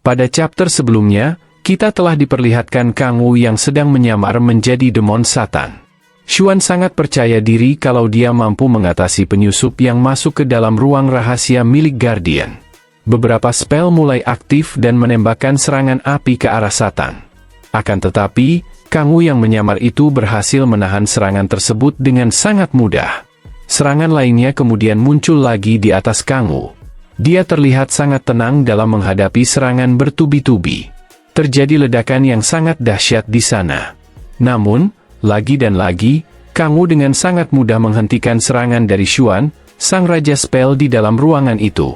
Pada chapter sebelumnya, kita telah diperlihatkan Kang Wu yang sedang menyamar menjadi demon Satan. Xuan sangat percaya diri kalau dia mampu mengatasi penyusup yang masuk ke dalam ruang rahasia milik Guardian. Beberapa spell mulai aktif dan menembakkan serangan api ke arah Satan. Akan tetapi, Kang Wu yang menyamar itu berhasil menahan serangan tersebut dengan sangat mudah. Serangan lainnya kemudian muncul lagi di atas Kang Wu. Dia terlihat sangat tenang dalam menghadapi serangan bertubi-tubi. Terjadi ledakan yang sangat dahsyat di sana. Namun, lagi dan lagi, Kang Wu dengan sangat mudah menghentikan serangan dari Xuan, sang raja spell di dalam ruangan itu.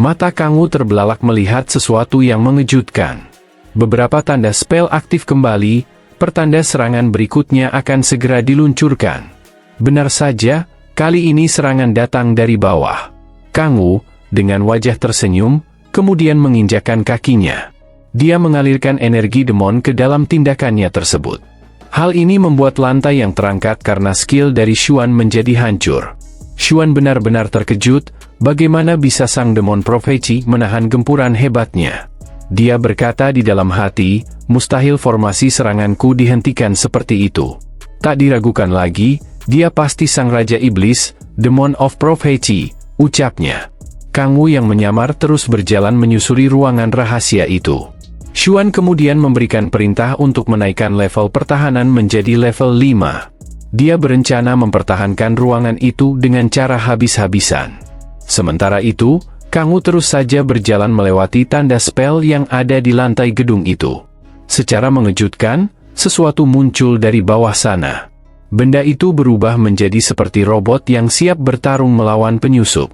Mata Kang Wu terbelalak melihat sesuatu yang mengejutkan. Beberapa tanda spell aktif kembali, pertanda serangan berikutnya akan segera diluncurkan. Benar saja, kali ini serangan datang dari bawah. Kang Wu, dengan wajah tersenyum, kemudian menginjakkan kakinya. Dia mengalirkan energi demon ke dalam tindakannya tersebut. Hal ini membuat lantai yang terangkat karena skill dari Xuan menjadi hancur. Xuan benar-benar terkejut, bagaimana bisa sang demon profesi menahan gempuran hebatnya. Dia berkata di dalam hati, mustahil formasi seranganku dihentikan seperti itu. Tak diragukan lagi, dia pasti sang Raja Iblis, Demon of Prophecy, ucapnya. Kang Wu yang menyamar terus berjalan menyusuri ruangan rahasia itu. Xuan kemudian memberikan perintah untuk menaikkan level pertahanan menjadi level 5. Dia berencana mempertahankan ruangan itu dengan cara habis-habisan. Sementara itu, Kang Wu terus saja berjalan melewati tanda spell yang ada di lantai gedung itu. Secara mengejutkan, sesuatu muncul dari bawah sana. Benda itu berubah menjadi seperti robot yang siap bertarung melawan penyusup.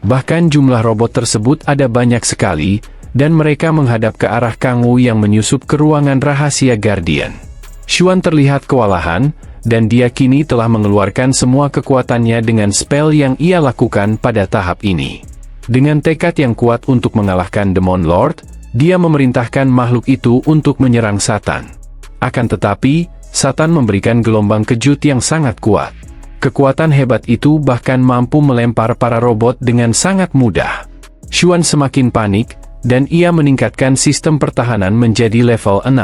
Bahkan jumlah robot tersebut ada banyak sekali, dan mereka menghadap ke arah Kang Wu yang menyusup ke ruangan rahasia Guardian. Xuan terlihat kewalahan, dan dia kini telah mengeluarkan semua kekuatannya dengan spell yang ia lakukan pada tahap ini. Dengan tekad yang kuat untuk mengalahkan Demon Lord, dia memerintahkan makhluk itu untuk menyerang Satan. Akan tetapi, Satan memberikan gelombang kejut yang sangat kuat. Kekuatan hebat itu bahkan mampu melempar para robot dengan sangat mudah. Xuan semakin panik, dan ia meningkatkan sistem pertahanan menjadi level 6.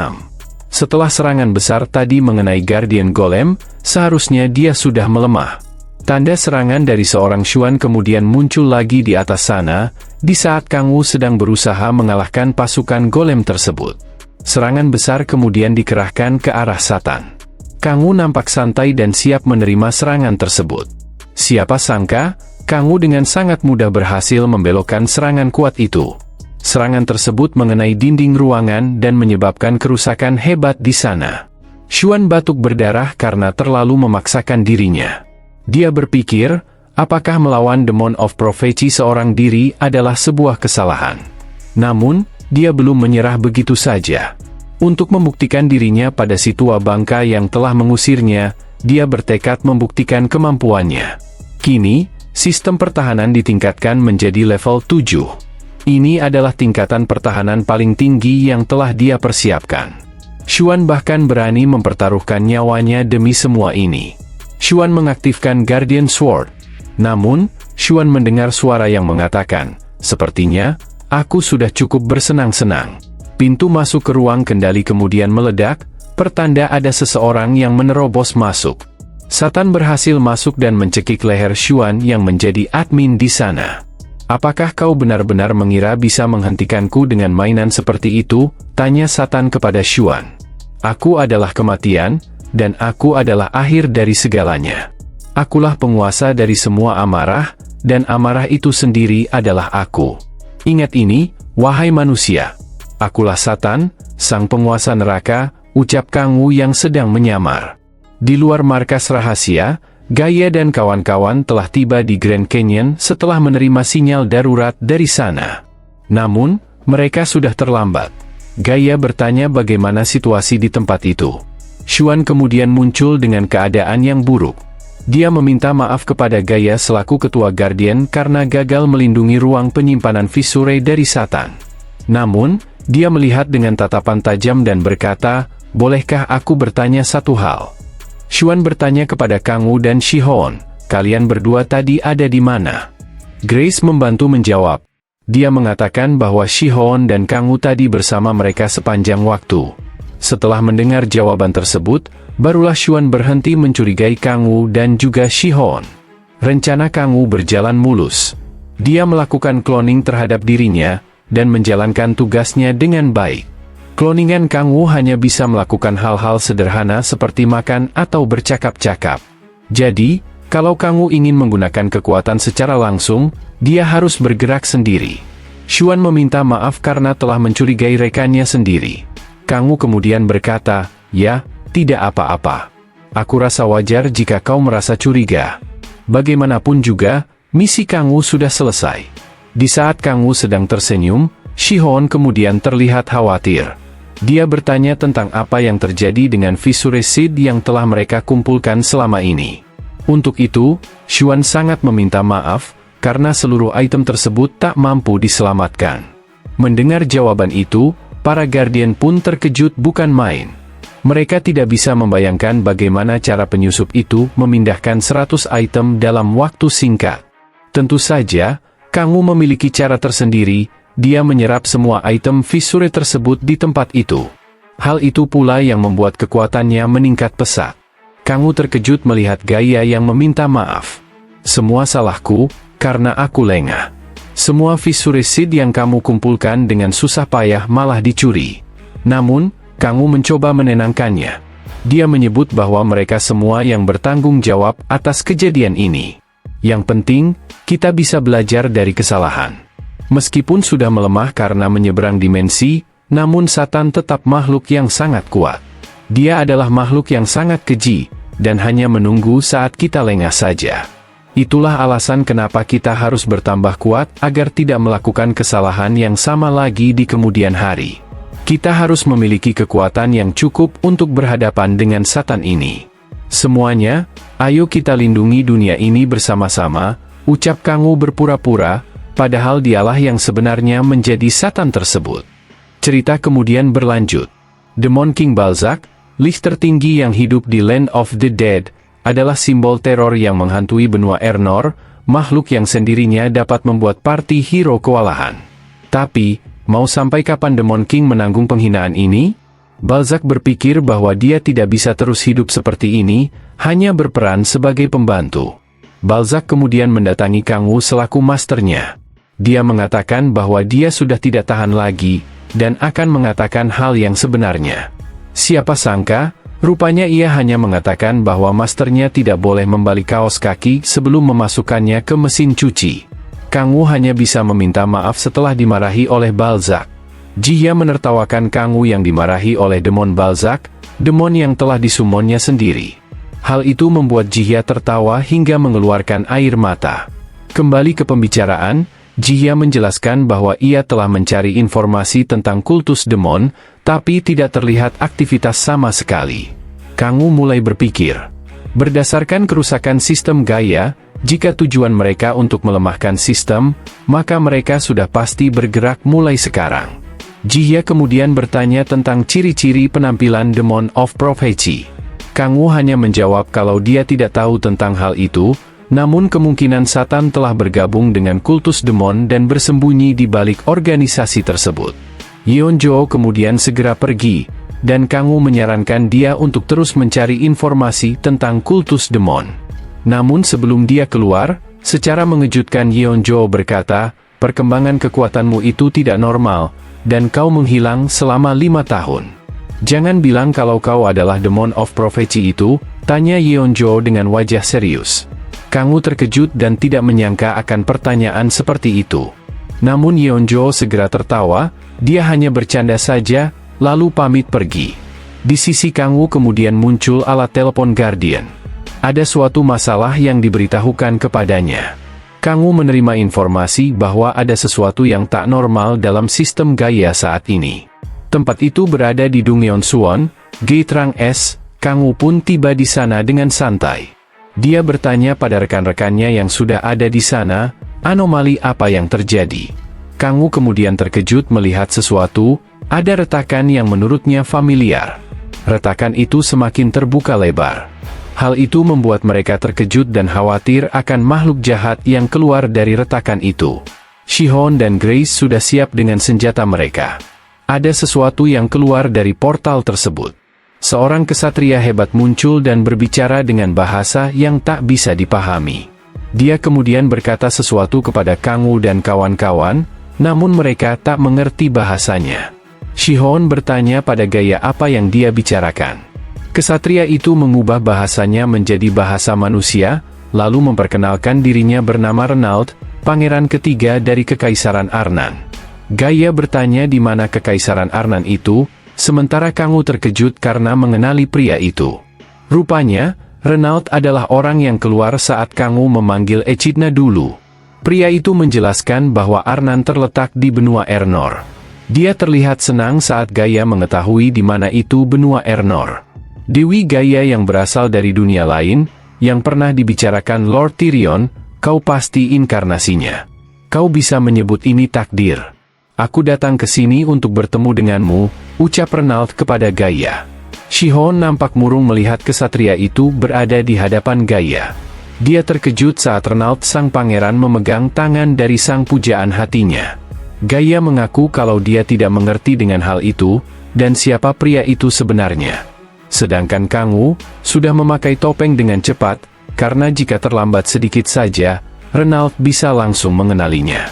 Setelah serangan besar tadi mengenai Guardian Golem, seharusnya dia sudah melemah. Tanda serangan dari seorang Xuan kemudian muncul lagi di atas sana, di saat Kang Wu sedang berusaha mengalahkan pasukan golem tersebut. Serangan besar kemudian dikerahkan ke arah Satan. Kang Wu nampak santai dan siap menerima serangan tersebut. Siapa sangka, Kang Wu dengan sangat mudah berhasil membelokkan serangan kuat itu. Serangan tersebut mengenai dinding ruangan dan menyebabkan kerusakan hebat di sana. Xuan batuk berdarah karena terlalu memaksakan dirinya. Dia berpikir, apakah melawan Demon of Prophecy seorang diri adalah sebuah kesalahan. Namun, dia belum menyerah begitu saja. Untuk membuktikan dirinya pada si tua bangka yang telah mengusirnya, dia bertekad membuktikan kemampuannya. Kini, sistem pertahanan ditingkatkan menjadi level 7. Ini adalah tingkatan pertahanan paling tinggi yang telah dia persiapkan. Xuan bahkan berani mempertaruhkan nyawanya demi semua ini. Xuan mengaktifkan Guardian Sword. Namun, Xuan mendengar suara yang mengatakan, "Sepertinya, aku sudah cukup bersenang-senang." Pintu masuk ke ruang kendali kemudian meledak, pertanda ada seseorang yang menerobos masuk. Satan berhasil masuk dan mencekik leher Xuan yang menjadi admin di sana. "Apakah kau benar-benar mengira bisa menghentikanku dengan mainan seperti itu?" tanya Satan kepada Xuan. "Aku adalah kematian, dan aku adalah akhir dari segalanya. Akulah penguasa dari semua amarah, dan amarah itu sendiri adalah aku. Ingat ini, wahai manusia. Akulah Satan, sang penguasa neraka," ucap Kang Wu yang sedang menyamar. Di luar markas rahasia, Gaia dan kawan-kawan telah tiba di Grand Canyon setelah menerima sinyal darurat dari sana. Namun, mereka sudah terlambat. Gaia bertanya bagaimana situasi di tempat itu. Xuan kemudian muncul dengan keadaan yang buruk. Dia meminta maaf kepada Gaia selaku ketua Guardian karena gagal melindungi ruang penyimpanan Visure dari Satan. Namun, dia melihat dengan tatapan tajam dan berkata, "Bolehkah aku bertanya satu hal?" Xuan bertanya kepada Kang Wu dan Shihon, "Kalian berdua tadi ada di mana?" Grace membantu menjawab, Dia mengatakan bahwa Shihon dan Kang Wu tadi bersama mereka sepanjang waktu. Setelah mendengar jawaban tersebut, barulah Xuan berhenti mencurigai Kang Wu dan juga Shihon. Rencana Kang Wu berjalan mulus. Dia melakukan cloning terhadap dirinya, dan menjalankan tugasnya dengan baik. Cloningan Kang Wu hanya bisa melakukan hal-hal sederhana seperti makan atau bercakap-cakap. Jadi, kalau Kang Wu ingin menggunakan kekuatan secara langsung, dia harus bergerak sendiri. Xuan meminta maaf karena telah mencurigai rekannya sendiri. Kang Wu kemudian berkata, "Ya, tidak apa-apa. Aku rasa wajar jika kau merasa curiga. Bagaimanapun juga, misi Kang Wu sudah selesai." Di saat Kang Wu sedang tersenyum, Shihon kemudian terlihat khawatir. Dia bertanya tentang apa yang terjadi dengan Fissure Seed yang telah mereka kumpulkan selama ini. Untuk itu, Xuan sangat meminta maaf, karena seluruh item tersebut tak mampu diselamatkan. Mendengar jawaban itu, para Guardian pun terkejut bukan main. Mereka tidak bisa membayangkan bagaimana cara penyusup itu memindahkan 100 item dalam waktu singkat. Tentu saja, Kang Wu memiliki cara tersendiri, dia menyerap semua item Fissure tersebut di tempat itu. Hal itu pula yang membuat kekuatannya meningkat pesat. Kang Wu terkejut melihat Gaia yang meminta maaf. "Semua salahku, karena aku lengah. Semua Fissure Seed yang kamu kumpulkan dengan susah payah malah dicuri." Namun, Kang Wu mencoba menenangkannya. Dia menyebut bahwa mereka semua yang bertanggung jawab atas kejadian ini. Yang penting, kita bisa belajar dari kesalahan. Meskipun sudah melemah karena menyeberang dimensi, namun Satan tetap makhluk yang sangat kuat. Dia adalah makhluk yang sangat keji, dan hanya menunggu saat kita lengah saja. Itulah alasan kenapa kita harus bertambah kuat agar tidak melakukan kesalahan yang sama lagi di kemudian hari. Kita harus memiliki kekuatan yang cukup untuk berhadapan dengan Satan ini. "Semuanya, ayo kita lindungi dunia ini bersama-sama," ucap Kang Wu berpura-pura, padahal dialah yang sebenarnya menjadi Satan tersebut. Cerita kemudian berlanjut. Demon King Balzac, lich tertinggi yang hidup di Land of the Dead, adalah simbol teror yang menghantui benua Ernor, makhluk yang sendirinya dapat membuat party hero kewalahan. Tapi, mau sampai kapan Demon King menanggung penghinaan ini? Balzac berpikir bahwa dia tidak bisa terus hidup seperti ini, hanya berperan sebagai pembantu. Balzac kemudian mendatangi Kang Wu selaku masternya. Dia mengatakan bahwa dia sudah tidak tahan lagi, dan akan mengatakan hal yang sebenarnya. Siapa sangka, rupanya ia hanya mengatakan bahwa masternya tidak boleh membalik kaos kaki sebelum memasukkannya ke mesin cuci. Kang Wu hanya bisa meminta maaf setelah dimarahi oleh Balzac. Jihya menertawakan Kang Wu yang dimarahi oleh demon Balzac, demon yang telah disumonnya sendiri. Hal itu membuat Jihya tertawa hingga mengeluarkan air mata. Kembali ke pembicaraan, Jihya menjelaskan bahwa ia telah mencari informasi tentang kultus demon, tapi tidak terlihat aktivitas sama sekali. Kang Wu mulai berpikir. Berdasarkan kerusakan sistem Gaia, jika tujuan mereka untuk melemahkan sistem, maka mereka sudah pasti bergerak mulai sekarang. Jihya kemudian bertanya tentang ciri-ciri penampilan Demon of Prophecy. Kang Wu hanya menjawab kalau dia tidak tahu tentang hal itu, namun kemungkinan Satan telah bergabung dengan kultus demon dan bersembunyi di balik organisasi tersebut. Yeonjo kemudian segera pergi, dan Kang Wu menyarankan dia untuk terus mencari informasi tentang kultus demon. Namun sebelum dia keluar, secara mengejutkan Yeonjo berkata, "Perkembangan kekuatanmu itu tidak normal, dan kau menghilang selama 5 tahun. Jangan bilang kalau kau adalah Demon of Prophecy itu," tanya Yeonjo dengan wajah serius. Kang Wu terkejut dan tidak menyangka akan pertanyaan seperti itu. Namun Yeonjo segera tertawa, dia hanya bercanda saja, lalu pamit pergi. Di sisi Kang Wu kemudian muncul alat telepon Guardian. Ada suatu masalah yang diberitahukan kepadanya. Kang Wu menerima informasi bahwa ada sesuatu yang tak normal dalam sistem Gaia saat ini. Tempat itu berada di Dungyeon Suwon, Gate Rang S. Kang Wu pun tiba di sana dengan santai. Dia bertanya pada rekan-rekannya yang sudah ada di sana, anomali apa yang terjadi. Kang Wu kemudian terkejut melihat sesuatu, ada retakan yang menurutnya familiar. Retakan itu semakin terbuka lebar. Hal itu membuat mereka terkejut dan khawatir akan makhluk jahat yang keluar dari retakan itu. Shihon dan Grace sudah siap dengan senjata mereka. Ada sesuatu yang keluar dari portal tersebut. Seorang kesatria hebat muncul dan berbicara dengan bahasa yang tak bisa dipahami. Dia kemudian berkata sesuatu kepada Kang Wu dan kawan-kawan, namun mereka tak mengerti bahasanya. Shihon bertanya pada Gaia apa yang dia bicarakan. Kesatria itu mengubah bahasanya menjadi bahasa manusia, lalu memperkenalkan dirinya bernama Renaud, pangeran ketiga dari Kekaisaran Arnan. Gaia bertanya di mana Kekaisaran Arnan itu, sementara Kang Wu terkejut karena mengenali pria itu. Rupanya, Renaud adalah orang yang keluar saat Kang Wu memanggil Echidna dulu. Pria itu menjelaskan bahwa Arnan terletak di benua Ernor. Dia terlihat senang saat Gaia mengetahui di mana itu benua Ernor. Dewi Gaia yang berasal dari dunia lain, yang pernah dibicarakan Lord Tyrion, kau pasti inkarnasinya. Kau bisa menyebut ini takdir. Aku datang ke sini untuk bertemu denganmu, ucap Renaud kepada Gaia. Shihon nampak murung melihat kesatria itu berada di hadapan Gaia. Dia terkejut saat Renaud sang pangeran memegang tangan dari sang pujaan hatinya. Gaia mengaku kalau dia tidak mengerti dengan hal itu, dan siapa pria itu sebenarnya. Sedangkan Kang Wu sudah memakai topeng dengan cepat, karena jika terlambat sedikit saja, Renaud bisa langsung mengenalinya.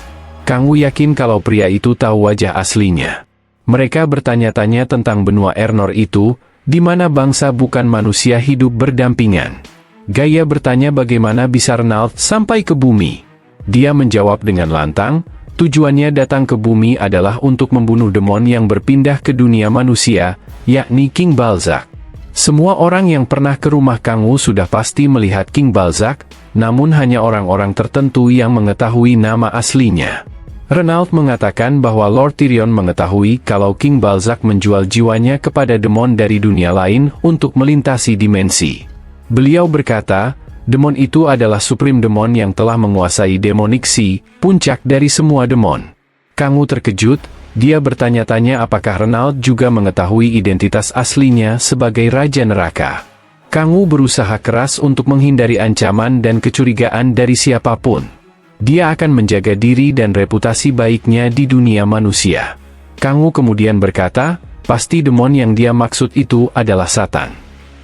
Kang Wu yakin kalau pria itu tahu wajah aslinya. Mereka bertanya-tanya tentang benua Ernor itu, di mana bangsa bukan manusia hidup berdampingan. Gaia bertanya bagaimana bisa Renaud sampai ke bumi. Dia menjawab dengan lantang, tujuannya datang ke bumi adalah untuk membunuh demon yang berpindah ke dunia manusia, yakni King Balzac. Semua orang yang pernah ke rumah Kang Wu sudah pasti melihat King Balzac, namun hanya orang-orang tertentu yang mengetahui nama aslinya. Renaud mengatakan bahwa Lord Tyrion mengetahui kalau King Balzac menjual jiwanya kepada demon dari dunia lain untuk melintasi dimensi. Beliau berkata, demon itu adalah Supreme Demon yang telah menguasai Demonic Sea, puncak dari semua demon. Kang Wu terkejut. Dia bertanya-tanya apakah Renaud juga mengetahui identitas aslinya sebagai Raja Neraka. Kang Wu berusaha keras untuk menghindari ancaman dan kecurigaan dari siapapun. Dia akan menjaga diri dan reputasi baiknya di dunia manusia. Kang Wu kemudian berkata, pasti demon yang dia maksud itu adalah Satan.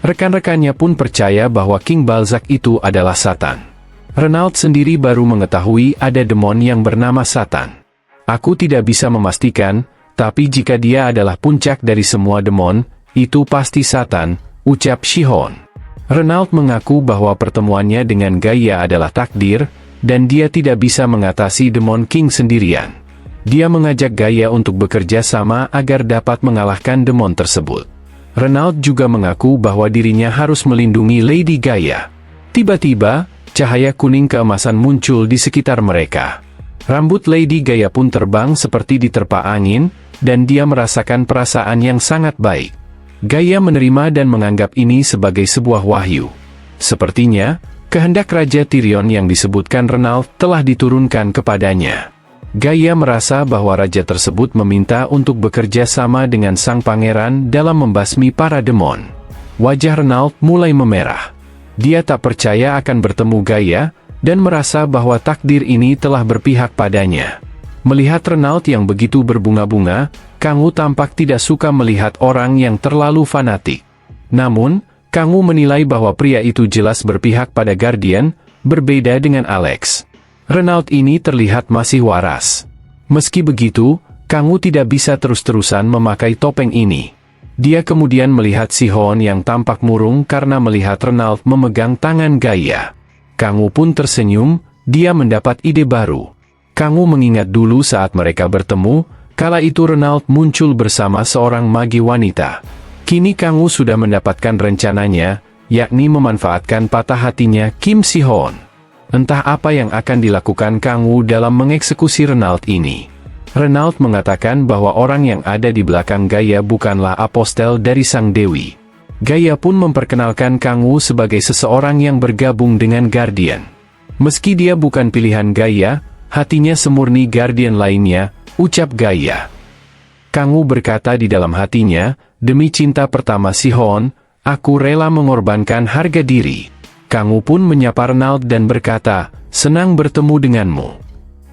Rekan-rekannya pun percaya bahwa King Balzac itu adalah Satan. Renaud sendiri baru mengetahui ada demon yang bernama Satan. Aku tidak bisa memastikan, tapi jika dia adalah puncak dari semua demon, itu pasti Satan, ucap Shihon. Renaud mengaku bahwa pertemuannya dengan Gaia adalah takdir, dan dia tidak bisa mengatasi demon King sendirian. Dia mengajak Gaia untuk bekerja sama agar dapat mengalahkan demon tersebut. Renaud juga mengaku bahwa dirinya harus melindungi Lady Gaia. Tiba-tiba, cahaya kuning keemasan muncul di sekitar mereka. Rambut Lady Gaia pun terbang seperti diterpa angin, dan dia merasakan perasaan yang sangat baik. Gaia menerima dan menganggap ini sebagai sebuah wahyu. Sepertinya, kehendak Raja Tyrion yang disebutkan Renaud telah diturunkan kepadanya. Gaia merasa bahwa raja tersebut meminta untuk bekerja sama dengan sang pangeran dalam membasmi para demon. Wajah Renaud mulai memerah. Dia tak percaya akan bertemu Gaia, dan merasa bahwa takdir ini telah berpihak padanya. Melihat Renaud yang begitu berbunga-bunga, Kang Wu tampak tidak suka melihat orang yang terlalu fanatik. Namun, Kang Wu menilai bahwa pria itu jelas berpihak pada Guardian, berbeda dengan Alex. Renaud ini terlihat masih waras. Meski begitu, Kang Wu tidak bisa terus-terusan memakai topeng ini. Dia kemudian melihat Shihon yang tampak murung karena melihat Renaud memegang tangan Gaia. Kang Wu pun tersenyum, dia mendapat ide baru. Kang Wu mengingat dulu saat mereka bertemu, kala itu Renaud muncul bersama seorang magi wanita. Kini Kang Wu sudah mendapatkan rencananya, yakni memanfaatkan patah hatinya Kim Shihon. Entah apa yang akan dilakukan Kang Wu dalam mengeksekusi Renaud ini. Renaud mengatakan bahwa orang yang ada di belakang Gaia bukanlah apostel dari Sang Dewi. Gaia pun memperkenalkan Kang Wu sebagai seseorang yang bergabung dengan Guardian. Meski dia bukan pilihan Gaia, hatinya semurni Guardian lainnya, ucap Gaia. Kang Wu berkata di dalam hatinya, demi cinta pertama Shihon, aku rela mengorbankan harga diri. Kang Wu pun menyapa Renaud dan berkata, senang bertemu denganmu.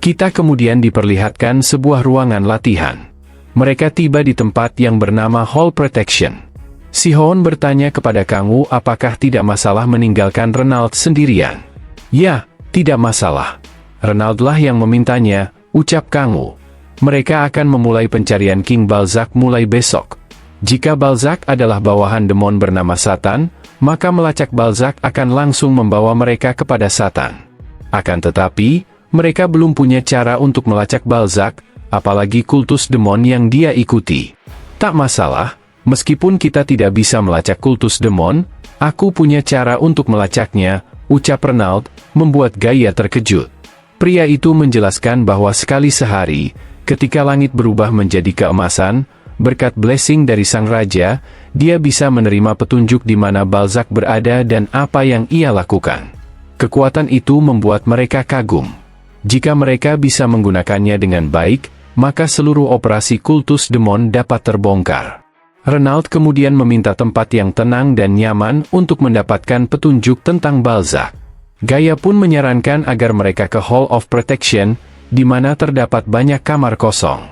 Kita kemudian diperlihatkan sebuah ruangan latihan. Mereka tiba di tempat yang bernama Hall Protection. Si Hoon bertanya kepada Kang Woo apakah tidak masalah meninggalkan Renault sendirian. Ya, tidak masalah. Renault lah yang memintanya, ucap Kang Woo. Mereka akan memulai pencarian King Balzac mulai besok. Jika Balzac adalah bawahan demon bernama Satan, maka melacak Balzac akan langsung membawa mereka kepada Satan. Akan tetapi, mereka belum punya cara untuk melacak Balzac, apalagi kultus demon yang dia ikuti. Tak masalah, meskipun kita tidak bisa melacak kultus demon, aku punya cara untuk melacaknya, ucap Renault, membuat Gaia terkejut. Pria itu menjelaskan bahwa sekali sehari, ketika langit berubah menjadi keemasan, berkat blessing dari sang raja, dia bisa menerima petunjuk di mana Balzac berada dan apa yang ia lakukan. Kekuatan itu membuat mereka kagum. Jika mereka bisa menggunakannya dengan baik, maka seluruh operasi kultus demon dapat terbongkar. Renault kemudian meminta tempat yang tenang dan nyaman untuk mendapatkan petunjuk tentang Balzac. Gaia pun menyarankan agar mereka ke Hall of Protection, di mana terdapat banyak kamar kosong.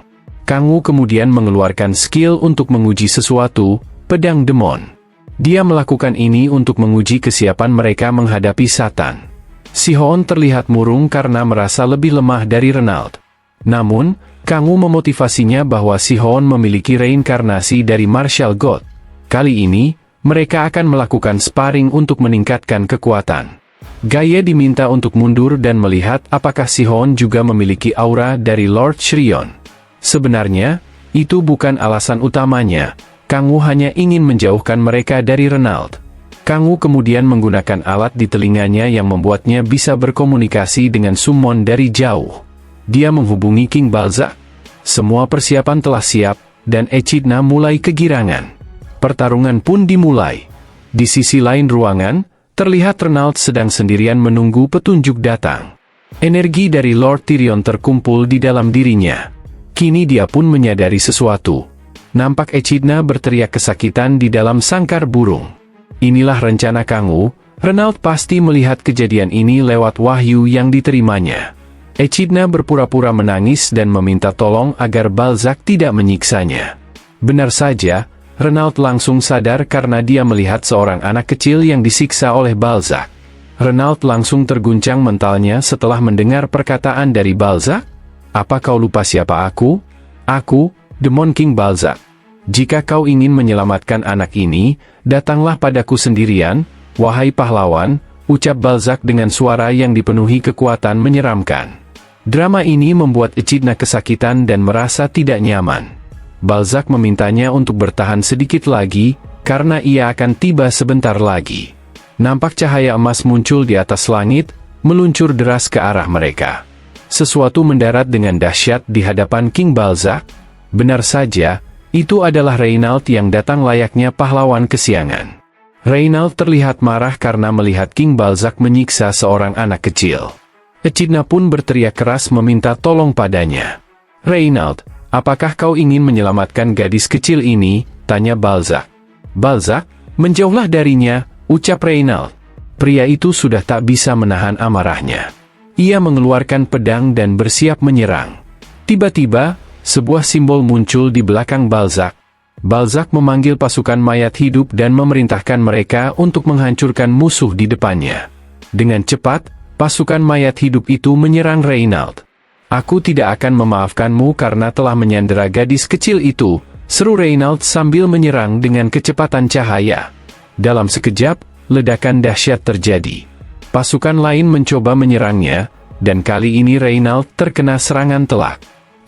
Kang Woo kemudian mengeluarkan skill untuk menguji sesuatu, pedang demon. Dia melakukan ini untuk menguji kesiapan mereka menghadapi Satan. Si Hoon terlihat murung karena merasa lebih lemah dari Renault. Namun, Kang Woo memotivasinya bahwa si Hoon memiliki reinkarnasi dari Martial God. Kali ini, mereka akan melakukan sparring untuk meningkatkan kekuatan. Gaia diminta untuk mundur dan melihat apakah si Hoon juga memiliki aura dari Lord Shryon. Sebenarnya, itu bukan alasan utamanya. Kang Woo hanya ingin menjauhkan mereka dari Renault. Kang Woo kemudian menggunakan alat di telinganya yang membuatnya bisa berkomunikasi dengan summon dari jauh. Dia menghubungi King Balzac. Semua persiapan telah siap, dan Echidna mulai kegirangan. Pertarungan pun dimulai. Di sisi lain ruangan, terlihat Renault sedang sendirian menunggu petunjuk datang. Energi dari Lord Tyrion terkumpul di dalam dirinya. Kini dia pun menyadari sesuatu. Nampak Echidna berteriak kesakitan di dalam sangkar burung. Inilah rencana Kang Woo. Renault pasti melihat kejadian ini lewat wahyu yang diterimanya. Echidna berpura-pura menangis dan meminta tolong agar Balzac tidak menyiksanya. Benar saja, Renault langsung sadar karena dia melihat seorang anak kecil yang disiksa oleh Balzac. Renault langsung terguncang mentalnya setelah mendengar perkataan dari Balzac. Apa kau lupa siapa aku? Aku, Demon King Balzac. Jika kau ingin menyelamatkan anak ini, datanglah padaku sendirian, wahai pahlawan, ucap Balzac dengan suara yang dipenuhi kekuatan menyeramkan. Drama ini membuat Echidna kesakitan dan merasa tidak nyaman. Balzac memintanya untuk bertahan sedikit lagi, karena ia akan tiba sebentar lagi. Nampak cahaya emas muncul di atas langit, meluncur deras ke arah mereka. Sesuatu mendarat dengan dahsyat di hadapan King Balzac. Benar saja, itu adalah Renault yang datang layaknya pahlawan kesiangan. Renault terlihat marah karena melihat King Balzac menyiksa seorang anak kecil. Echidna pun berteriak keras meminta tolong padanya. Renault, apakah kau ingin menyelamatkan gadis kecil ini? Tanya Balzac. Balzac, menjauhlah darinya, ucap Renault. Pria itu sudah tak bisa menahan amarahnya. Ia mengeluarkan pedang dan bersiap menyerang. Tiba-tiba, sebuah simbol muncul di belakang Balzac. Balzac memanggil pasukan mayat hidup dan memerintahkan mereka untuk menghancurkan musuh di depannya. Dengan cepat, pasukan mayat hidup itu menyerang Renault. Aku tidak akan memaafkanmu karena telah menyandera gadis kecil itu, seru Renault sambil menyerang dengan kecepatan cahaya. Dalam sekejap, ledakan dahsyat terjadi. Pasukan lain mencoba menyerangnya, dan kali ini Renault terkena serangan telak.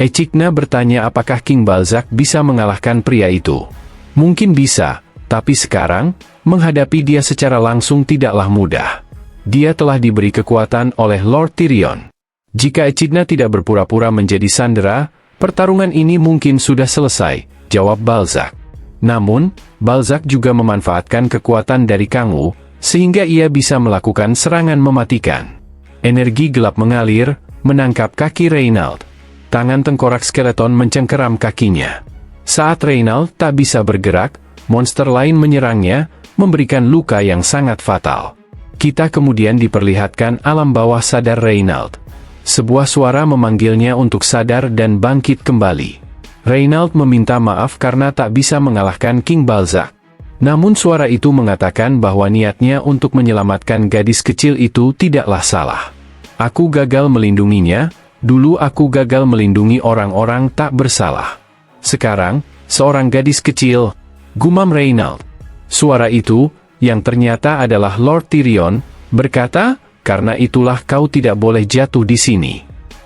Echidna bertanya apakah King Balzac bisa mengalahkan pria itu. Mungkin bisa, tapi sekarang, menghadapi dia secara langsung tidaklah mudah. Dia telah diberi kekuatan oleh Lord Tyrion. Jika Echidna tidak berpura-pura menjadi sandera, pertarungan ini mungkin sudah selesai, jawab Balzac. Namun, Balzac juga memanfaatkan kekuatan dari Kang Woo, sehingga ia bisa melakukan serangan mematikan. Energi gelap mengalir, menangkap kaki Renault. Tangan tengkorak skeleton mencengkeram kakinya. Saat Renault tak bisa bergerak, monster lain menyerangnya, memberikan luka yang sangat fatal. Kita kemudian diperlihatkan alam bawah sadar Renault. Sebuah suara memanggilnya untuk sadar dan bangkit kembali. Reynald meminta maaf karena tak bisa mengalahkan King Balzac. Namun suara itu mengatakan bahwa niatnya untuk menyelamatkan gadis kecil itu tidaklah salah. Aku gagal melindunginya, dulu aku gagal melindungi orang-orang tak bersalah. Sekarang, seorang gadis kecil, gumam Reynald. Suara itu, yang ternyata adalah Lord Tyrion, berkata, karena itulah kau tidak boleh jatuh di sini.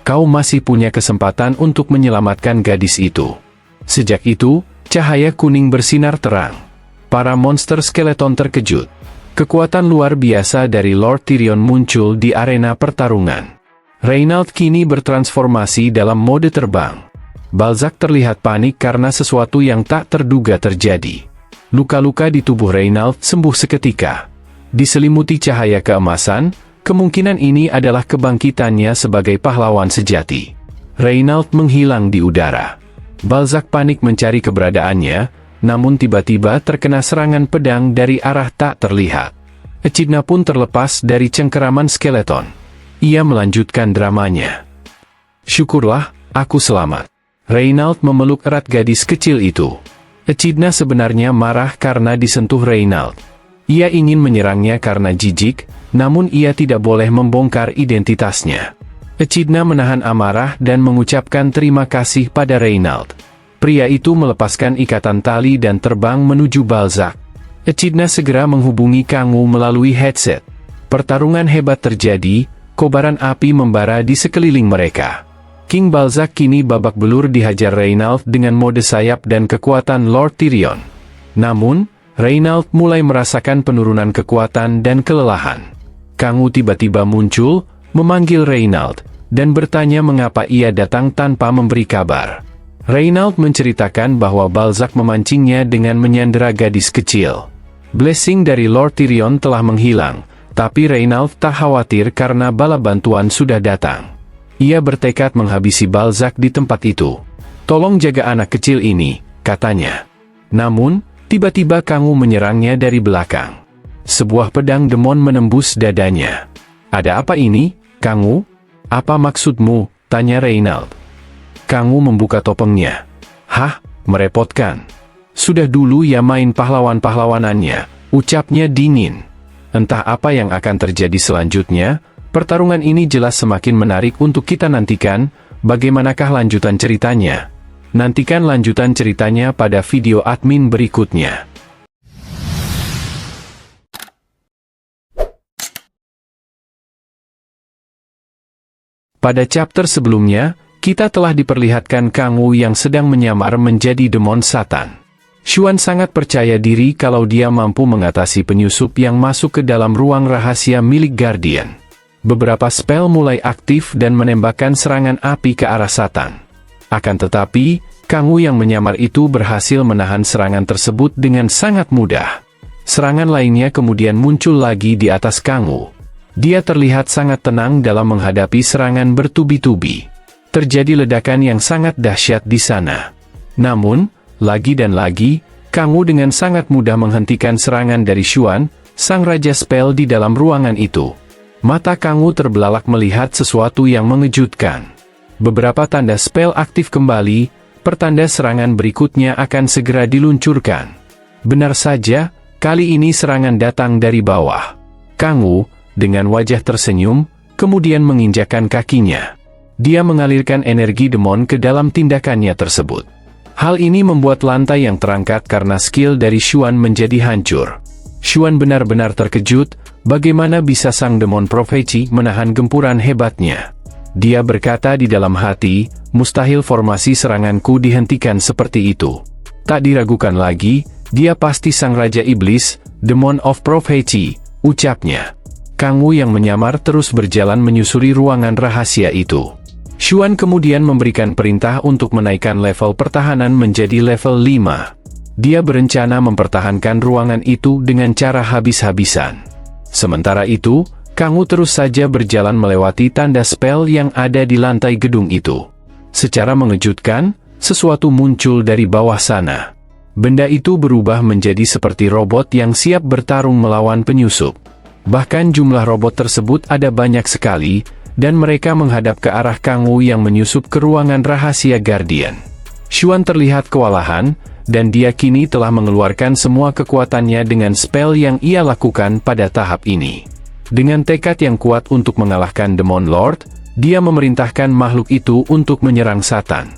Kau masih punya kesempatan untuk menyelamatkan gadis itu. Sejak itu, cahaya kuning bersinar terang. Para monster skeleton terkejut. Kekuatan luar biasa dari Lord Tyrion muncul di arena pertarungan. Reynald kini bertransformasi dalam mode terbang. Balzac terlihat panik karena sesuatu yang tak terduga terjadi. Luka-luka di tubuh Reynald sembuh seketika. Diselimuti cahaya keemasan, kemungkinan ini adalah kebangkitannya sebagai pahlawan sejati. Reynald menghilang di udara. Balzac panik mencari keberadaannya, namun tiba-tiba terkena serangan pedang dari arah tak terlihat. Echidna pun terlepas dari cengkeraman skeleton. Ia melanjutkan dramanya. Syukurlah, aku selamat. Reynald memeluk erat gadis kecil itu. Echidna sebenarnya marah karena disentuh Reynald. Ia ingin menyerangnya karena jijik, namun ia tidak boleh membongkar identitasnya. Echidna menahan amarah dan mengucapkan terima kasih pada Reynald. Pria itu melepaskan ikatan tali dan terbang menuju Balzac. Echidna segera menghubungi Kang'u melalui headset. Pertarungan hebat terjadi, kobaran api membara di sekeliling mereka. King Balzac kini babak belur dihajar Reynald dengan mode sayap dan kekuatan Lord Tyrion. Namun, Reynald mulai merasakan penurunan kekuatan dan kelelahan. Kang'u tiba-tiba muncul, memanggil Reynald, dan bertanya mengapa ia datang tanpa memberi kabar. Reynald menceritakan bahwa Balzac memancingnya dengan menyandera gadis kecil. Blessing dari Lord Tyrion telah menghilang, tapi Reynald tak khawatir karena bala bantuan sudah datang. Ia bertekad menghabisi Balzac di tempat itu. Tolong jaga anak kecil ini, katanya. Namun, tiba-tiba Kang'u menyerangnya dari belakang. Sebuah pedang demon menembus dadanya. Ada apa ini, Kang'u? Apa maksudmu? Tanya Reynald. Kang'u membuka topengnya. Hah, merepotkan. Sudah dulu ya main pahlawan-pahlawanannya, ucapnya dingin. Entah apa yang akan terjadi selanjutnya, pertarungan ini jelas semakin menarik untuk kita nantikan, bagaimanakah lanjutan ceritanya? Nantikan lanjutan ceritanya pada video admin berikutnya. Pada chapter sebelumnya, kita telah diperlihatkan Kang'u yang sedang menyamar menjadi demon Satan. Xuan sangat percaya diri kalau dia mampu mengatasi penyusup yang masuk ke dalam ruang rahasia milik Guardian. Beberapa spell mulai aktif dan menembakkan serangan api ke arah Satan. Akan tetapi, Kang'u yang menyamar itu berhasil menahan serangan tersebut dengan sangat mudah. Serangan lainnya kemudian muncul lagi di atas Kang'u. Dia terlihat sangat tenang dalam menghadapi serangan bertubi-tubi. Terjadi ledakan yang sangat dahsyat di sana. Namun, lagi dan lagi, Kang'u dengan sangat mudah menghentikan serangan dari Xuan, sang raja spell di dalam ruangan itu. Mata Kang'u terbelalak melihat sesuatu yang mengejutkan. Beberapa tanda spell aktif kembali, pertanda serangan berikutnya akan segera diluncurkan. Benar saja, kali ini serangan datang dari bawah. Kang'u, dengan wajah tersenyum, kemudian menginjakkan kakinya. Dia mengalirkan energi demon ke dalam tindakannya tersebut. Hal ini membuat lantai yang terangkat karena skill dari Xuan menjadi hancur. Xuan benar-benar terkejut, bagaimana bisa sang demon profeci menahan gempuran hebatnya. Dia berkata di dalam hati, mustahil formasi seranganku dihentikan seperti itu. Tak diragukan lagi, dia pasti sang Raja Iblis, Demon of Prophecy, ucapnya. Kang'u yang menyamar terus berjalan menyusuri ruangan rahasia itu. Xuan kemudian memberikan perintah untuk menaikkan level pertahanan menjadi level 5. Dia berencana mempertahankan ruangan itu dengan cara habis-habisan. Sementara itu, Kang'u terus saja berjalan melewati tanda spell yang ada di lantai gedung itu. Secara mengejutkan, sesuatu muncul dari bawah sana. Benda itu berubah menjadi seperti robot yang siap bertarung melawan penyusup. Bahkan jumlah robot tersebut ada banyak sekali, dan mereka menghadap ke arah Kang Wu yang menyusup ke ruangan rahasia Guardian. Xuan terlihat kewalahan, dan dia kini telah mengeluarkan semua kekuatannya dengan spell yang ia lakukan pada tahap ini. Dengan tekad yang kuat untuk mengalahkan Demon Lord, dia memerintahkan makhluk itu untuk menyerang Satan.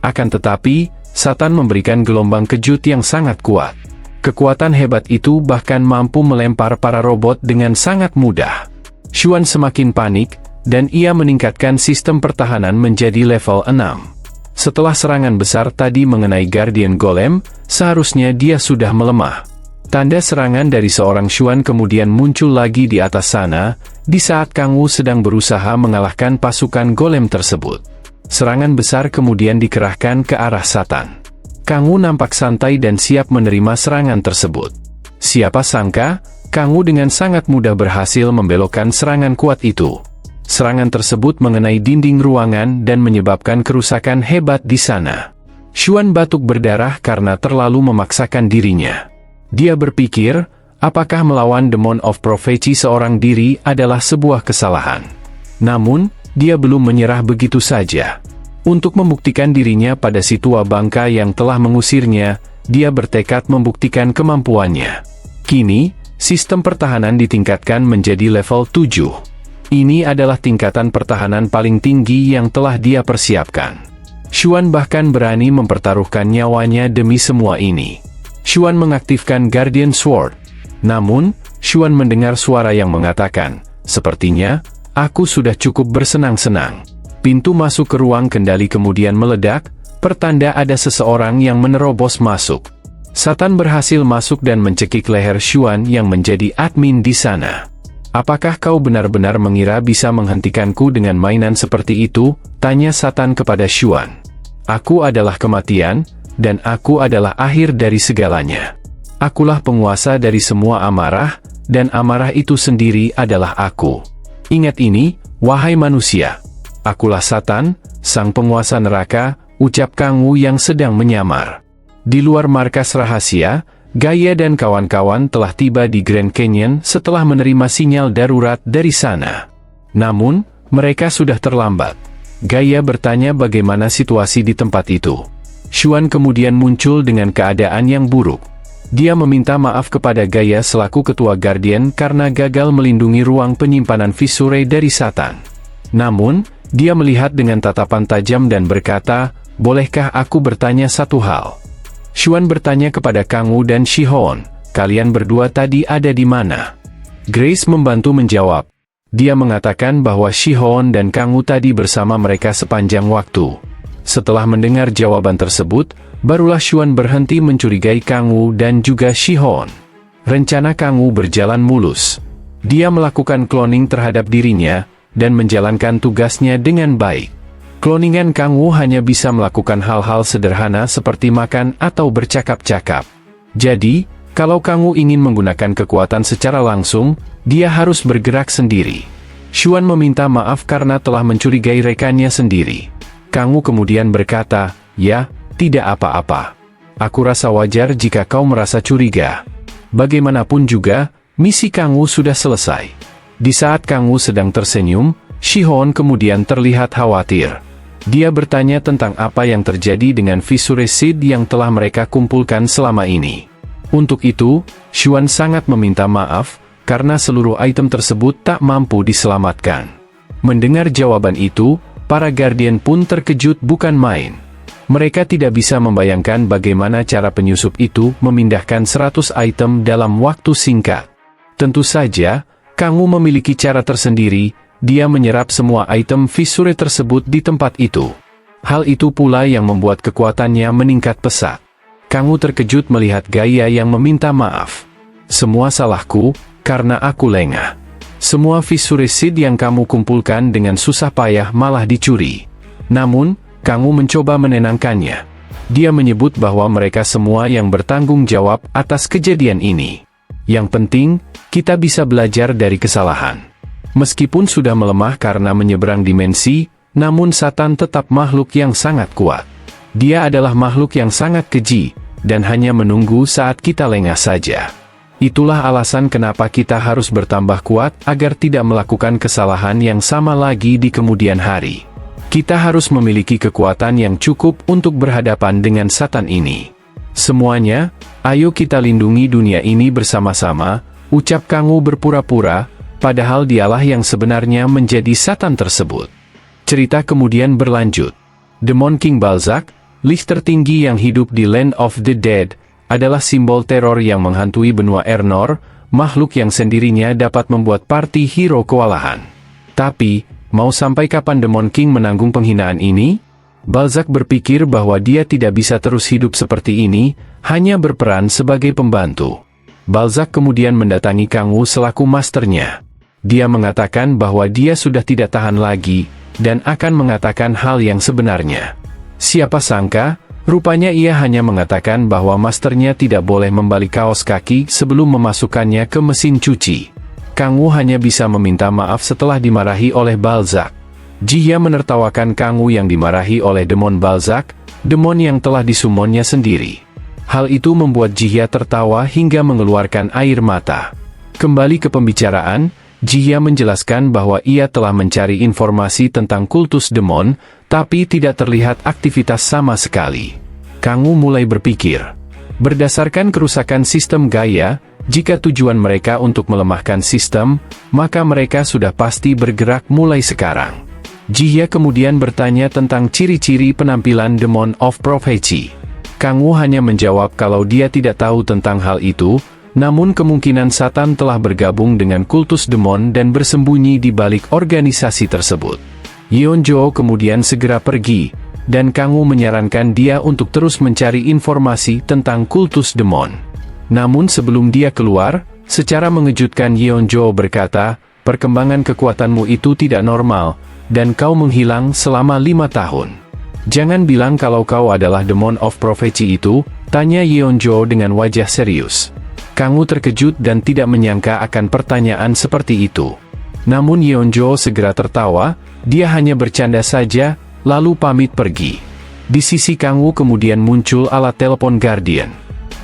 Akan tetapi, Satan memberikan gelombang kejut yang sangat kuat. Kekuatan hebat itu bahkan mampu melempar para robot dengan sangat mudah. Xuan semakin panik, dan ia meningkatkan sistem pertahanan menjadi level 6. Setelah serangan besar tadi mengenai Guardian Golem, seharusnya dia sudah melemah. Tanda serangan dari seorang Xuan kemudian muncul lagi di atas sana, di saat Kang Wu sedang berusaha mengalahkan pasukan golem tersebut. Serangan besar kemudian dikerahkan ke arah Satan. Kang Wu nampak santai dan siap menerima serangan tersebut. Siapa sangka, Kang Wu dengan sangat mudah berhasil membelokkan serangan kuat itu. Serangan tersebut mengenai dinding ruangan dan menyebabkan kerusakan hebat di sana. Xuan batuk berdarah karena terlalu memaksakan dirinya. Dia berpikir, apakah melawan Demon of Prophecy seorang diri adalah sebuah kesalahan. Namun, dia belum menyerah begitu saja. Untuk membuktikan dirinya pada si tua bangka yang telah mengusirnya, dia bertekad membuktikan kemampuannya. Kini, sistem pertahanan ditingkatkan menjadi level 7. Ini adalah tingkatan pertahanan paling tinggi yang telah dia persiapkan. Xuan bahkan berani mempertaruhkan nyawanya demi semua ini. Xuan mengaktifkan Guardian Sword. Namun, Xuan mendengar suara yang mengatakan, "Sepertinya, aku sudah cukup bersenang-senang." Pintu masuk ke ruang kendali kemudian meledak, pertanda ada seseorang yang menerobos masuk. Satan berhasil masuk dan mencekik leher Xuan yang menjadi admin di sana. "Apakah kau benar-benar mengira bisa menghentikanku dengan mainan seperti itu?" tanya Satan kepada Xuan. "Aku adalah kematian, dan aku adalah akhir dari segalanya. Akulah penguasa dari semua amarah, dan amarah itu sendiri adalah aku. Ingat ini, wahai manusia. Akulah Satan, sang penguasa neraka," ucap Kang Wu yang sedang menyamar. Di luar markas rahasia, Gaia dan kawan-kawan telah tiba di Grand Canyon setelah menerima sinyal darurat dari sana. Namun, mereka sudah terlambat. Gaia bertanya bagaimana situasi di tempat itu. Xuan kemudian muncul dengan keadaan yang buruk. Dia meminta maaf kepada Gaia selaku ketua Guardian karena gagal melindungi ruang penyimpanan Fissure dari Satan. Namun, dia melihat dengan tatapan tajam dan berkata, "Bolehkah aku bertanya satu hal?" Xuan bertanya kepada Kang Wu dan Shihon, "Kalian berdua tadi ada di mana?" Grace membantu menjawab. Dia mengatakan bahwa Shihon dan Kang Wu tadi bersama mereka sepanjang waktu. Setelah mendengar jawaban tersebut, barulah Xuan berhenti mencurigai Kang Wu dan juga Shihon. Rencana Kang Wu berjalan mulus. Dia melakukan cloning terhadap dirinya, dan menjalankan tugasnya dengan baik. Kloningan Kang Wu hanya bisa melakukan hal-hal sederhana seperti makan atau bercakap-cakap. Jadi, kalau Kang Wu ingin menggunakan kekuatan secara langsung, dia harus bergerak sendiri. Xuan meminta maaf karena telah mencurigai rekannya sendiri. Kang Wu kemudian berkata, "Ya, tidak apa-apa. Aku rasa wajar jika kau merasa curiga. Bagaimanapun juga, misi Kang Wu sudah selesai." Di saat Kang Wu sedang tersenyum, Shihon kemudian terlihat khawatir. Dia bertanya tentang apa yang terjadi dengan Fissure Seed yang telah mereka kumpulkan selama ini. Untuk itu, Xuan sangat meminta maaf, karena seluruh item tersebut tak mampu diselamatkan. Mendengar jawaban itu, para Guardian pun terkejut bukan main. Mereka tidak bisa membayangkan bagaimana cara penyusup itu memindahkan 100 item dalam waktu singkat. Tentu saja, Kang Wu memiliki cara tersendiri. Dia menyerap semua item Fissure tersebut di tempat itu. Hal itu pula yang membuat kekuatannya meningkat pesat. Kang Wu terkejut melihat Gaia yang meminta maaf. "Semua salahku, karena aku lengah. Semua Fissure Seed yang kamu kumpulkan dengan susah payah malah dicuri." Namun, Kang Wu mencoba menenangkannya. Dia menyebut bahwa mereka semua yang bertanggung jawab atas kejadian ini. Yang penting, kita bisa belajar dari kesalahan. Meskipun sudah melemah karena menyeberang dimensi, namun Satan tetap makhluk yang sangat kuat. Dia adalah makhluk yang sangat keji, dan hanya menunggu saat kita lengah saja. Itulah alasan kenapa kita harus bertambah kuat agar tidak melakukan kesalahan yang sama lagi di kemudian hari. Kita harus memiliki kekuatan yang cukup untuk berhadapan dengan Satan ini. Semuanya, ayo kita lindungi dunia ini bersama-sama, ucap Kang Wu berpura-pura, padahal dialah yang sebenarnya menjadi Satan tersebut. Cerita kemudian berlanjut. Demon King Balzac, lich tertinggi yang hidup di Land of the Dead, adalah simbol teror yang menghantui benua Ernor, makhluk yang sendirinya dapat membuat party hero kewalahan. Tapi, mau sampai kapan Demon King menanggung penghinaan ini? Balzac berpikir bahwa dia tidak bisa terus hidup seperti ini, hanya berperan sebagai pembantu. Balzac kemudian mendatangi Kang Wu selaku masternya. Dia mengatakan bahwa dia sudah tidak tahan lagi, dan akan mengatakan hal yang sebenarnya. Siapa sangka, rupanya ia hanya mengatakan bahwa masternya tidak boleh membalik kaos kaki sebelum memasukkannya ke mesin cuci. Kang Wu hanya bisa meminta maaf setelah dimarahi oleh Balzac. Jia menertawakan Kang Wu yang dimarahi oleh demon Balzac, demon yang telah disumonnya sendiri. Hal itu membuat Jia tertawa hingga mengeluarkan air mata. Kembali ke pembicaraan, Jia menjelaskan bahwa ia telah mencari informasi tentang kultus demon, tapi tidak terlihat aktivitas sama sekali. Kang Wu mulai berpikir. Berdasarkan kerusakan sistem Gaia, jika tujuan mereka untuk melemahkan sistem, maka mereka sudah pasti bergerak mulai sekarang. Jia kemudian bertanya tentang ciri-ciri penampilan Demon of Prophecy. Kang Wu hanya menjawab kalau dia tidak tahu tentang hal itu, namun kemungkinan Satan telah bergabung dengan kultus demon dan bersembunyi di balik organisasi tersebut. Yeonjo kemudian segera pergi, dan Kang Wu menyarankan dia untuk terus mencari informasi tentang kultus demon. Namun sebelum dia keluar, secara mengejutkan Yeonjo berkata, perkembangan kekuatanmu itu tidak normal, dan kau menghilang selama 5 tahun. Jangan bilang kalau kau adalah Demon of Prophecy itu, tanya Yeonjo dengan wajah serius. Kang Wu terkejut dan tidak menyangka akan pertanyaan seperti itu. Namun Yeonjo segera tertawa, dia hanya bercanda saja, lalu pamit pergi. Di sisi Kang Wu kemudian muncul alat telepon Guardian.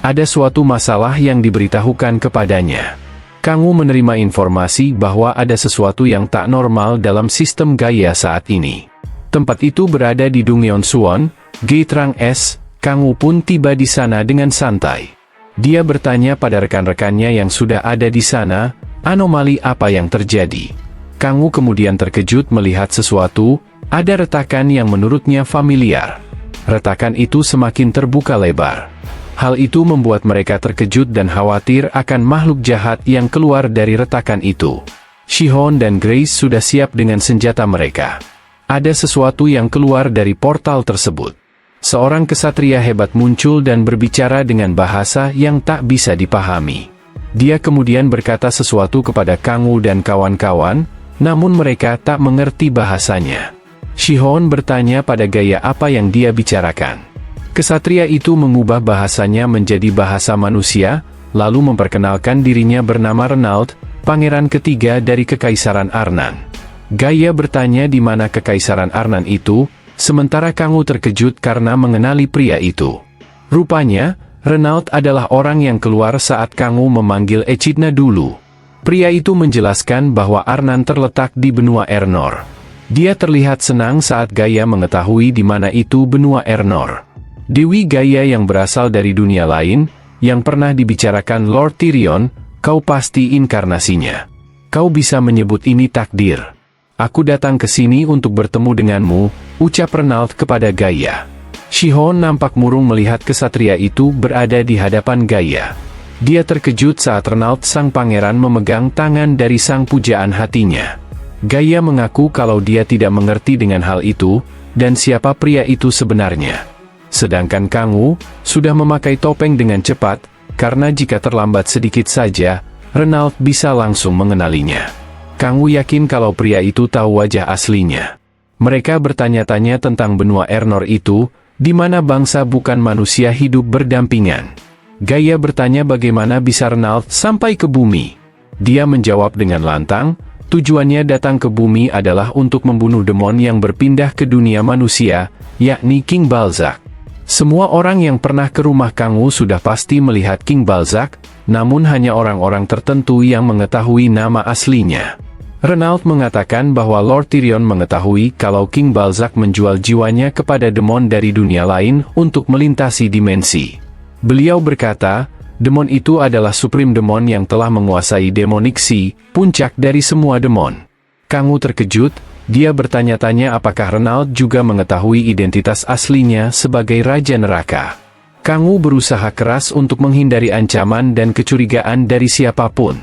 Ada suatu masalah yang diberitahukan kepadanya. Kang Wu menerima informasi bahwa ada sesuatu yang tak normal dalam sistem Gaia saat ini. Tempat itu berada di Dungyeon Suwon, Gate Rang S. Kang Wu pun tiba di sana dengan santai. Dia bertanya pada rekan-rekannya yang sudah ada di sana, anomali apa yang terjadi. Kang Wu kemudian terkejut melihat sesuatu, ada retakan yang menurutnya familiar. Retakan itu semakin terbuka lebar. Hal itu membuat mereka terkejut dan khawatir akan makhluk jahat yang keluar dari retakan itu. Shihon dan Grace sudah siap dengan senjata mereka. Ada sesuatu yang keluar dari portal tersebut. Seorang kesatria hebat muncul dan berbicara dengan bahasa yang tak bisa dipahami. Dia kemudian berkata sesuatu kepada Kang Wu dan kawan-kawan, namun mereka tak mengerti bahasanya. Shihon bertanya pada gaya apa yang dia bicarakan. Kesatria itu mengubah bahasanya menjadi bahasa manusia, lalu memperkenalkan dirinya bernama Renaud, pangeran ketiga dari Kekaisaran Arnan. Gaia bertanya di mana Kekaisaran Arnan itu, sementara Kang Wu terkejut karena mengenali pria itu. Rupanya, Renaud adalah orang yang keluar saat Kang Wu memanggil Echidna dulu. Pria itu menjelaskan bahwa Arnan terletak di benua Ernor. Dia terlihat senang saat Gaia mengetahui di mana itu benua Ernor. Dewi Gaia yang berasal dari dunia lain, yang pernah dibicarakan Lord Tyrion, kau pasti inkarnasinya. Kau bisa menyebut ini takdir. Aku datang ke sini untuk bertemu denganmu, ucap Renaud kepada Gaia. Shihon nampak murung melihat kesatria itu berada di hadapan Gaia. Dia terkejut saat Renaud sang pangeran memegang tangan dari sang pujaan hatinya. Gaia mengaku kalau dia tidak mengerti dengan hal itu, dan siapa pria itu sebenarnya. Sedangkan Kang Wu sudah memakai topeng dengan cepat, karena jika terlambat sedikit saja, Renaud bisa langsung mengenalinya. Kang Wu yakin kalau pria itu tahu wajah aslinya. Mereka bertanya-tanya tentang benua Ernor itu, di mana bangsa bukan manusia hidup berdampingan. Gaia bertanya bagaimana bisa Renaud sampai ke bumi. Dia menjawab dengan lantang, tujuannya datang ke bumi adalah untuk membunuh demon yang berpindah ke dunia manusia, yakni King Balzac. Semua orang yang pernah ke rumah Kang Wu sudah pasti melihat King Balzac, namun hanya orang-orang tertentu yang mengetahui nama aslinya. Renaud mengatakan bahwa Lord Tyrion mengetahui kalau King Balzac menjual jiwanya kepada demon dari dunia lain untuk melintasi dimensi. Beliau berkata, demon itu adalah Supreme Demon yang telah menguasai Demonic Sea, puncak dari semua demon. Kang Wu terkejut, dia bertanya-tanya apakah Renaud juga mengetahui identitas aslinya sebagai Raja Neraka. Kang Wu berusaha keras untuk menghindari ancaman dan kecurigaan dari siapapun.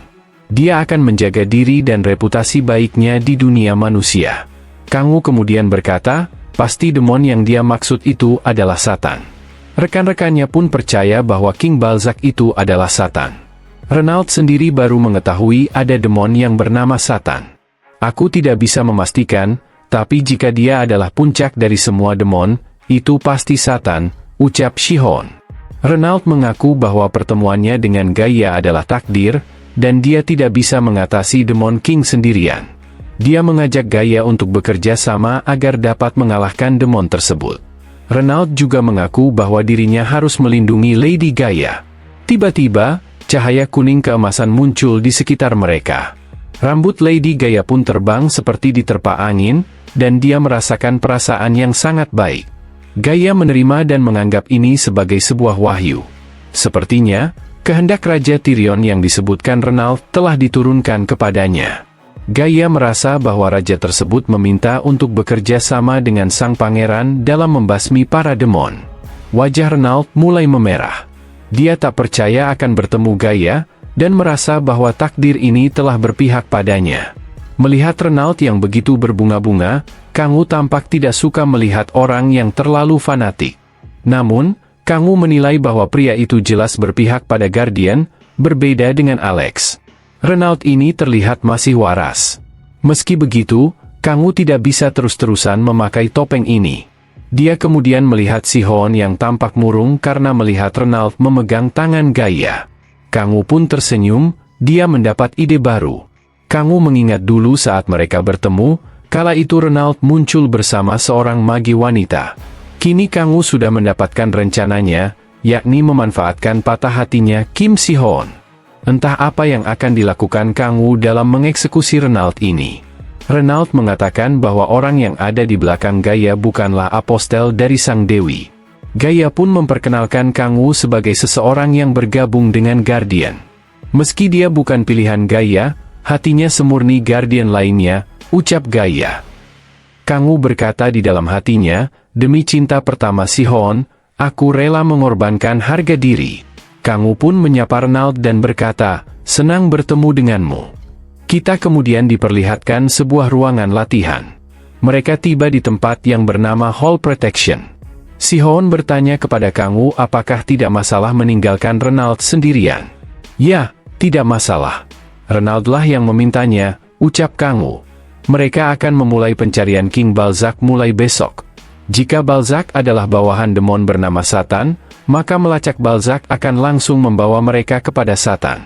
Dia akan menjaga diri dan reputasi baiknya di dunia manusia. Kang Wu kemudian berkata, pasti demon yang dia maksud itu adalah Satan. Rekan-rekannya pun percaya bahwa King Balzac itu adalah Satan. Renaud sendiri baru mengetahui ada demon yang bernama Satan. Aku tidak bisa memastikan, tapi jika dia adalah puncak dari semua demon, itu pasti Satan, ucap Shihon. Renaud mengaku bahwa pertemuannya dengan Gaia adalah takdir, dan dia tidak bisa mengatasi Demon King sendirian. Dia mengajak Gaia untuk bekerja sama agar dapat mengalahkan demon tersebut. Renaud juga mengaku bahwa dirinya harus melindungi Lady Gaia. Tiba-tiba, cahaya kuning keemasan muncul di sekitar mereka. Rambut Lady Gaia pun terbang seperti diterpa angin, dan dia merasakan perasaan yang sangat baik. Gaia menerima dan menganggap ini sebagai sebuah wahyu. Sepertinya, kehendak Raja Tyrion yang disebutkan Renaud telah diturunkan kepadanya. Gaia merasa bahwa raja tersebut meminta untuk bekerja sama dengan sang pangeran dalam membasmi para demon. Wajah Renaud mulai memerah. Dia tak percaya akan bertemu Gaia, dan merasa bahwa takdir ini telah berpihak padanya. Melihat Renaud yang begitu berbunga-bunga, Kang Wu tampak tidak suka melihat orang yang terlalu fanatik. Namun, Kang Wu menilai bahwa pria itu jelas berpihak pada Guardian, berbeda dengan Alex. Renaud ini terlihat masih waras. Meski begitu, Kang Wu tidak bisa terus-terusan memakai topeng ini. Dia kemudian melihat Shihon yang tampak murung karena melihat Renaud memegang tangan Gaia. Kang Wu pun tersenyum, dia mendapat ide baru. Kang Wu mengingat dulu saat mereka bertemu, kala itu Renaud muncul bersama seorang magi wanita. Kini Kang Wu sudah mendapatkan rencananya, yakni memanfaatkan patah hatinya Kim Shihon. Entah apa yang akan dilakukan Kang Wu dalam mengeksekusi Renaud ini. Renaud mengatakan bahwa orang yang ada di belakang Gaia bukanlah apostel dari Sang Dewi. Gaia pun memperkenalkan Kang Wu sebagai seseorang yang bergabung dengan Guardian. Meski dia bukan pilihan Gaia, hatinya semurni Guardian lainnya, ucap Gaia. Kang Wu berkata di dalam hatinya, demi cinta pertama Shihon, aku rela mengorbankan harga diri. Kang Wu pun menyapa Renaud dan berkata, senang bertemu denganmu. Kita kemudian diperlihatkan sebuah ruangan latihan. Mereka tiba di tempat yang bernama Hall Protection. Shihon bertanya kepada Kang Wu apakah tidak masalah meninggalkan Renaud sendirian. Ya, tidak masalah. Renaud-lah yang memintanya, ucap Kang Wu. Mereka akan memulai pencarian King Balzac mulai besok. Jika Balzac adalah bawahan demon bernama Satan, maka melacak Balzac akan langsung membawa mereka kepada Satan.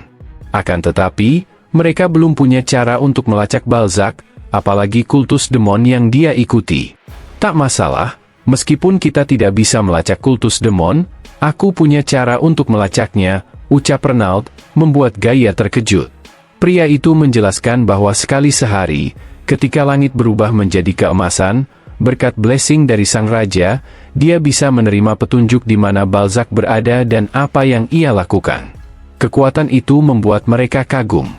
Akan tetapi, mereka belum punya cara untuk melacak Balzac, apalagi kultus demon yang dia ikuti. Tak masalah, meskipun kita tidak bisa melacak kultus demon, aku punya cara untuk melacaknya, ucap Renaud, membuat Gaia terkejut. Pria itu menjelaskan bahwa sekali sehari, ketika langit berubah menjadi keemasan, berkat blessing dari sang raja, dia bisa menerima petunjuk di mana Balzac berada dan apa yang ia lakukan. Kekuatan itu membuat mereka kagum.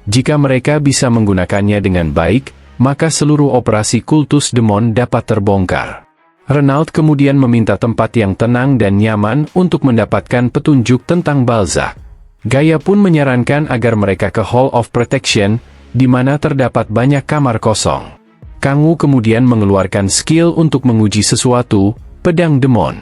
Jika mereka bisa menggunakannya dengan baik, maka seluruh operasi kultus demon dapat terbongkar. Renaud kemudian meminta tempat yang tenang dan nyaman untuk mendapatkan petunjuk tentang Balzac. Gaia pun menyarankan agar mereka ke Hall of Protection, di mana terdapat banyak kamar kosong. Kang Wu kemudian mengeluarkan skill untuk menguji sesuatu, pedang demon.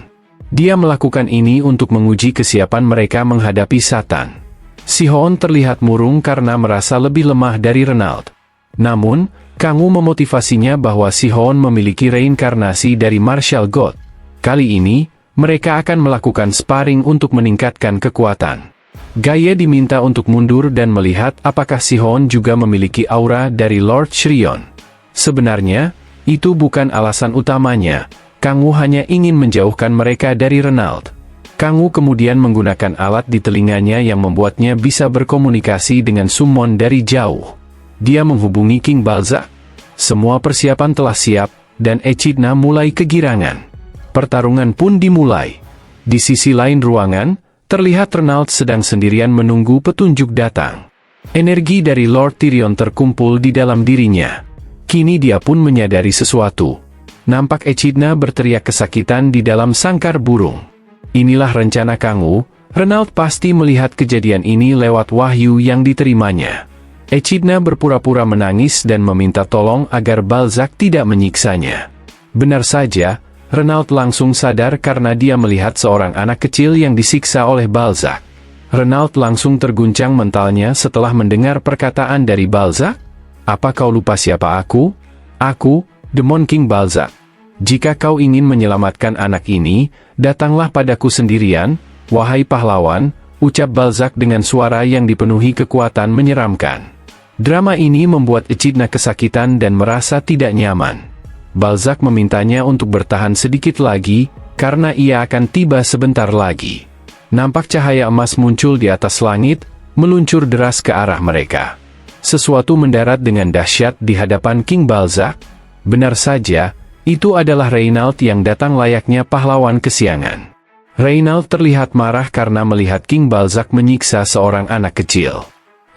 Dia melakukan ini untuk menguji kesiapan mereka menghadapi Satan. Shihon terlihat murung karena merasa lebih lemah dari Renaud. Namun, Kang Wu memotivasinya bahwa Shihon memiliki reinkarnasi dari Martial God. Kali ini, mereka akan melakukan sparring untuk meningkatkan kekuatan. Gaia diminta untuk mundur dan melihat apakah Shihon juga memiliki aura dari Lord Shrion. Sebenarnya, itu bukan alasan utamanya. Kang Wu hanya ingin menjauhkan mereka dari Renaud. Kang Wu kemudian menggunakan alat di telinganya yang membuatnya bisa berkomunikasi dengan summon dari jauh. Dia menghubungi King Balzac. Semua persiapan telah siap, dan Echidna mulai kegirangan. Pertarungan pun dimulai. Di sisi lain ruangan, terlihat Renault sedang sendirian menunggu petunjuk datang. Energi dari Lord Tyrion terkumpul di dalam dirinya. Kini dia pun menyadari sesuatu. Nampak Echidna berteriak kesakitan di dalam sangkar burung. Inilah rencana Kang Wu. Renault pasti melihat kejadian ini lewat wahyu yang diterimanya. Echidna berpura-pura menangis dan meminta tolong agar Balzac tidak menyiksanya. Benar saja, Renault langsung sadar karena dia melihat seorang anak kecil yang disiksa oleh Balzac. Renault langsung terguncang mentalnya setelah mendengar perkataan dari Balzac. Apa kau lupa siapa aku? Aku, Demon King Balzac. Jika kau ingin menyelamatkan anak ini, datanglah padaku sendirian, wahai pahlawan, ucap Balzac dengan suara yang dipenuhi kekuatan menyeramkan. Drama ini membuat Echidna kesakitan dan merasa tidak nyaman. Balzac memintanya untuk bertahan sedikit lagi, karena ia akan tiba sebentar lagi. Nampak cahaya emas muncul di atas langit, meluncur deras ke arah mereka. Sesuatu mendarat dengan dahsyat di hadapan King Balzac. Benar saja, itu adalah Renault yang datang layaknya pahlawan kesiangan. Renault terlihat marah karena melihat King Balzac menyiksa seorang anak kecil.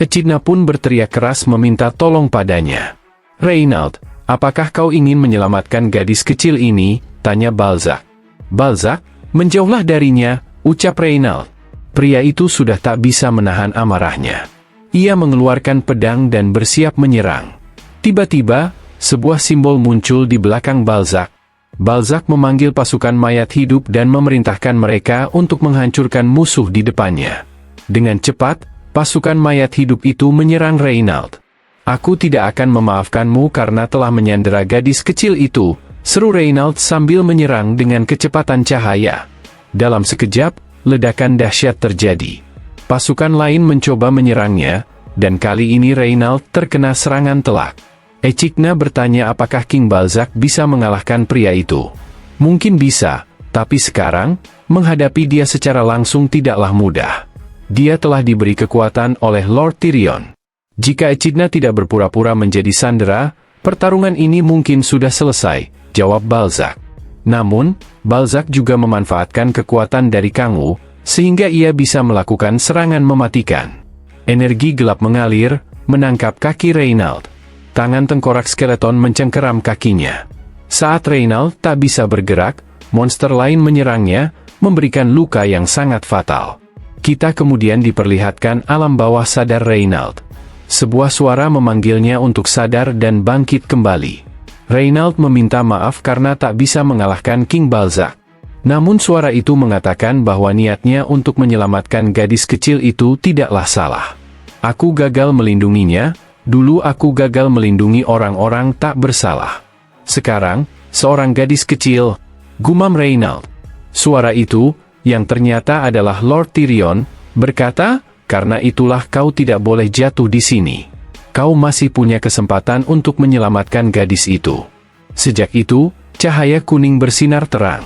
Echidna pun berteriak keras meminta tolong padanya. Renault, apakah kau ingin menyelamatkan gadis kecil ini? Tanya Balzac. Balzac, menjauhlah darinya, ucap Renault. Pria itu sudah tak bisa menahan amarahnya. Ia mengeluarkan pedang dan bersiap menyerang. Tiba-tiba, sebuah simbol muncul di belakang Balzac. Balzac memanggil pasukan mayat hidup dan memerintahkan mereka untuk menghancurkan musuh di depannya. Dengan cepat, pasukan mayat hidup itu menyerang Renault. Aku tidak akan memaafkanmu karena telah menyandera gadis kecil itu, seru Renault sambil menyerang dengan kecepatan cahaya. Dalam sekejap, ledakan dahsyat terjadi. Pasukan lain mencoba menyerangnya, dan kali ini Renault terkena serangan telak. Echidna bertanya apakah King Balzac bisa mengalahkan pria itu. Mungkin bisa, tapi sekarang, menghadapi dia secara langsung tidaklah mudah. Dia telah diberi kekuatan oleh Lord Tyrion. Jika Echidna tidak berpura-pura menjadi sandera, pertarungan ini mungkin sudah selesai, jawab Balzac. Namun, Balzac juga memanfaatkan kekuatan dari Kang Wu, sehingga ia bisa melakukan serangan mematikan. Energi gelap mengalir, menangkap kaki Renault. Tangan tengkorak skeleton mencengkeram kakinya. Saat Renault tak bisa bergerak, monster lain menyerangnya, memberikan luka yang sangat fatal. Kita kemudian diperlihatkan alam bawah sadar Renault. Sebuah suara memanggilnya untuk sadar dan bangkit kembali. Renault meminta maaf karena tak bisa mengalahkan King Balzac. Namun suara itu mengatakan bahwa niatnya untuk menyelamatkan gadis kecil itu tidaklah salah. Aku gagal melindunginya, dulu aku gagal melindungi orang-orang tak bersalah. Sekarang, seorang gadis kecil, gumam Renault. Suara itu, yang ternyata adalah Lord Tyrion, berkata, karena itulah kau tidak boleh jatuh di sini. Kau masih punya kesempatan untuk menyelamatkan gadis itu. Sejak itu, cahaya kuning bersinar terang.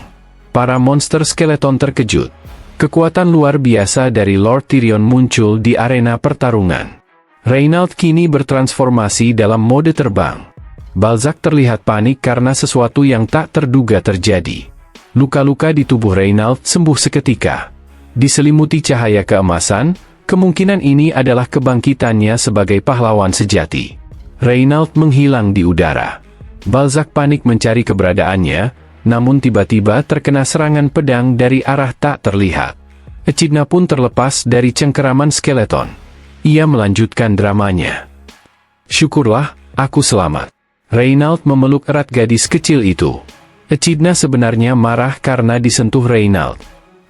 Para monster skeleton terkejut. Kekuatan luar biasa dari Lord Tyrion muncul di arena pertarungan. Renault kini bertransformasi dalam mode terbang. Balzac terlihat panik karena sesuatu yang tak terduga terjadi. Luka-luka di tubuh Renault sembuh seketika. Diselimuti cahaya keemasan, kemungkinan ini adalah kebangkitannya sebagai pahlawan sejati. Renault menghilang di udara. Balzac panik mencari keberadaannya, namun tiba-tiba terkena serangan pedang dari arah tak terlihat. Echidna pun terlepas dari cengkeraman skeleton. Ia melanjutkan dramanya. Syukurlah, aku selamat. Renault memeluk erat gadis kecil itu. Echidna sebenarnya marah karena disentuh Renault.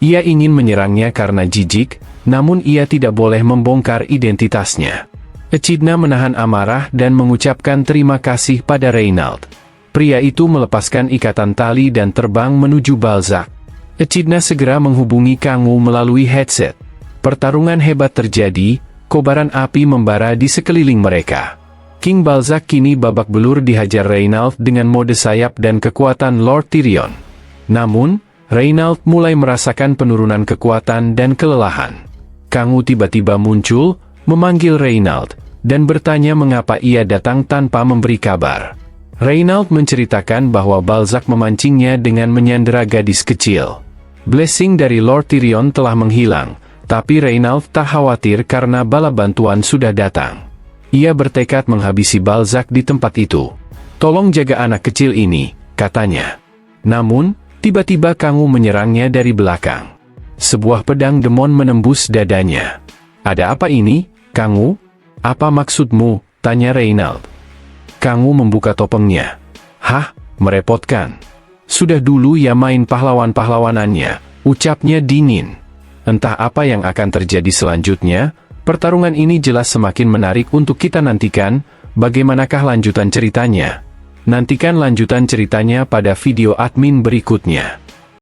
Ia ingin menyerangnya karena jijik, namun ia tidak boleh membongkar identitasnya. Echidna menahan amarah dan mengucapkan terima kasih pada Renault. Pria itu melepaskan ikatan tali dan terbang menuju Balzac. Echidna segera menghubungi Kang Wu melalui headset. Pertarungan hebat terjadi, kobaran api membara di sekeliling mereka. King Balzac kini babak belur dihajar Renault dengan mode sayap dan kekuatan Lord Tyrion. Namun, Reynald mulai merasakan penurunan kekuatan dan kelelahan. Kang Wu tiba-tiba muncul, memanggil Reynald, dan bertanya mengapa ia datang tanpa memberi kabar. Reynald menceritakan bahwa Balzac memancingnya dengan menyandera gadis kecil. Blessing dari Lord Tyrion telah menghilang, tapi Reynald tak khawatir karena bala bantuan sudah datang. Ia bertekad menghabisi Balzac di tempat itu. "Tolong jaga anak kecil ini," katanya. Namun, tiba-tiba Kang Wu menyerangnya dari belakang. Sebuah pedang demon menembus dadanya. "Ada apa ini, Kang Wu? Apa maksudmu?" tanya Reynald. Kang Wu membuka topengnya. "Hah, merepotkan. Sudah dulu ya main pahlawan-pahlawanannya," ucapnya dingin. Entah apa yang akan terjadi selanjutnya, pertarungan ini jelas semakin menarik untuk kita nantikan. Bagaimanakah lanjutan ceritanya? Nantikan lanjutan ceritanya pada video admin berikutnya.